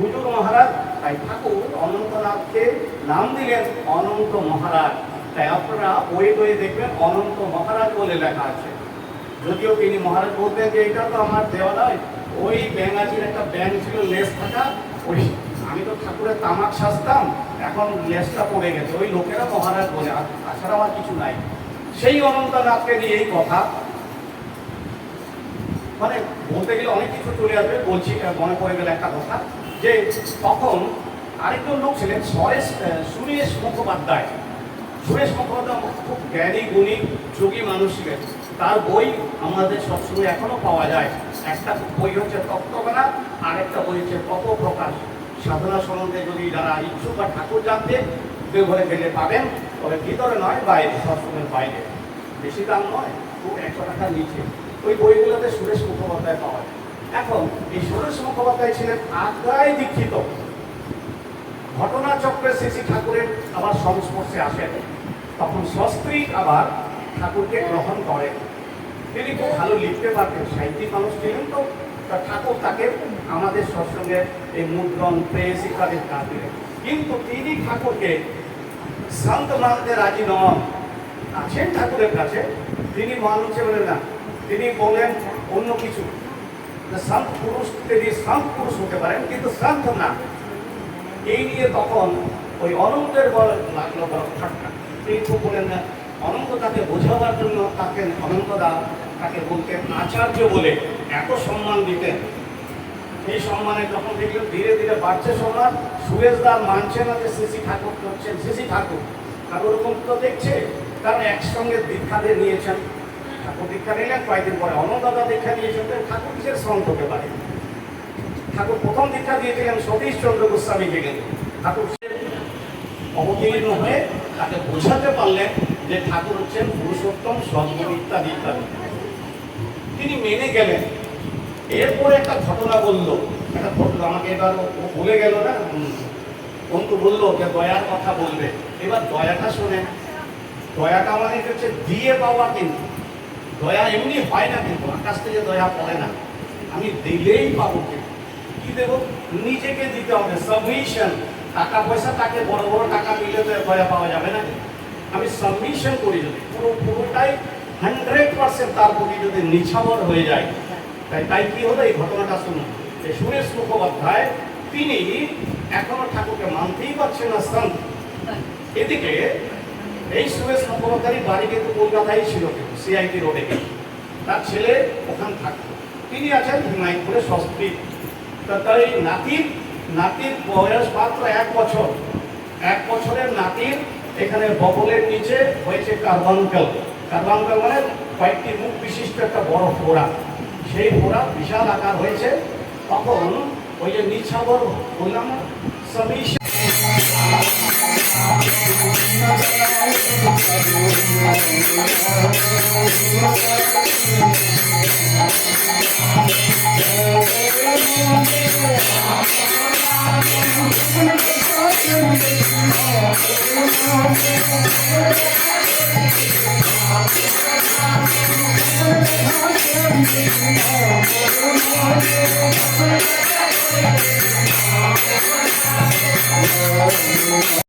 হুজুর মহারাজ, তাই ঠাকুর অনন্তনাথকে নাম দিলেন অনন্ত মহারাজ। তাই আপনারা বইয়ে দেখবেন অনন্ত মহারাজ বলে লেখা আছে। যদিও তিনি মহারাজ বলতেন যে এটা তো আমার দেওয়া নয়, ওই ব্যাঙাচির একটা ব্যাঙ ছিল লেস থাকা, ওই আমি তো ঠাকুরের তামাক সাজতাম, এখন লেসটা পড়ে গেছে, ওই লোকেরা মহারাজ বলে, তাছাড়া আমার কিছু নাই। সেই অনন্তনাথকে নিয়ে এই কথা, মানে বলতে গেলে অনেক কিছু চলে আসবে, বলছি মনে পড়ে গেলে একটা কথা, যে তখন আরেকজন লোক ছিলেন সুরেশ মুখোপাধ্যায়। সুরেশ মুখোপাধ্যায় খুব জ্ঞানী গুণী যোগী মানুষ ছিলেন। তার বই আমাদের সবসময় এখনো পাওয়া যায়। একটা বই হচ্ছে তত্ত্বজ্ঞান, আর একটা বই হচ্ছে তপপ্রকাশ। সাধনা সম্বন্ধে যদি যারা ইচ্ছুক বা ঠাকুর জানতে দেওঘরে গেলে পাবেন, তবে ভিতরে নয়, বাইরে, সবসময়ের বাইরে, বেশি দাম নয়, খুব 100 টাকার নিচে। ওই বইগুলোতে সুরেশ মুখোপাধ্যায় পাওয়া যায়। এখন এই সুরেশ মুখোপাধ্যায় ছিলেন আগ্রায় দীক্ষিত। ঘটনাচক্রে শ্রী ঠাকুরের আবার সংস্পর্শে আসেন, তখন সস্ত্রী আবার ঠাকুরকে গ্রহণ করেন। তিনি খুব ভালো লিখতে পারতেন, সাহিত্যিক মানুষ ছিলেন, তো ঠাকুর তাকে আমাদের সৎসঙ্গে এই মুদ্রণ, প্রেস ইত্যাদির কাজ দিলেন। কিন্তু তিনি ঠাকুরকে শান্ত মানতে রাজি নন। আছেন ঠাকুরের কাছে, তিনি মানুষে বলেন না, তিনি বলেন অন্য কিছু, শান্ত পুরুষ, তিনি শান্ত পুরুষ হতে পারেন কিন্তু শান্ত না। এই নিয়ে তখন ওই অনন্তের লাগলো বড় ঠাট্টা। তিনি খুব বলেন না, অনন্ত তাকে বোঝাবার জন্য তাকে অনন্তদা তাকে বলতেন আচার্য বলে, এত সম্মান দিতেন। এই সম্মানে যখন দেখলেন ধীরে ধীরে বাড়ছে সম্মান, সুরেশদা মানছে না যে শ্রী ঠাকুর করছেন শ্রী ঠাকুর। আর ওরকম তো দেখছে, কারণ একসঙ্গে দীক্ষা দিয়ে নিয়েছেন। ঠাকুর দীক্ষা নিলেন, কয়েকদিন পরে অনন্তদা দীক্ষা নিয়েছেন, ঠাকুর কিসের সন্ত হতে পারে। ঠাকুর প্রথম দীক্ষা দিয়েছিলেন সতীশ চন্দ্র গোস্বামীকে, কিন্তু ঠাকুর অবতীর্ণ হয়ে তাকে বোঝাতে পারলেন যে ঠাকুর হচ্ছেন পুরুষোত্তম, সদ্গুরু ইত্যাদি ইত্যাদি। তিনি মেনে গেলেন। এরপরে একটা ঘটনা বললো, একটা ঘটনা আমাকে এবার বলে গেল না, বন্ধু বললো যে দয়ার কথা বলবে। এবার দয়াটা শোনেন। দয়াটা মানে হচ্ছে দিয়ে পাওয়া, কিন্তু দয়া এমনি হয় না, কিন্তু আকাশ থেকে দয়া পড়ে না, আমি দিলেই পাবো। কি দেবো? নিজেকে দিতে হবে, সাবমিশন। টাকা পয়সা তাকে বড় বড় টাকা দিলে তো দয়া পাওয়া যাবে না। আমি সাবমিশন করি, যদি পুরোটাই 100% তার প্রতি যদি নিছাবর হয়ে যায়, তাই কি হলো, এই ঘটনাটা শুনুন। এই সুরেশ মুখোপাধ্যায় তিনি এখনো ঠাকুরকে মানতেই পারছেন না, সন্ত। এদিকে এই সুরেশ মুখোপাধ্যায় বাড়ি কিন্তু কলকাতায় ছিল, কিন্তু CIT রোডে, তার ছেলে ওখানে থাকতো। তিনি আছেন হিমায়তপুরে সস্ত্রী। তার এই নাতির বয়স মাত্র 1 বছর। 1 বছরের নাতির এখানে বগলের নিচে হয়েছে কার্বাঙ্কেল। কার্বাঙ্কেল মানে কয়েকটি মুখ বিশিষ্ট একটা বড় ফোড়া। সেই ফোড়া বিশাল আকার হয়েছে। তখন ওই যে নিছাবর বললাম, সাবমিশন,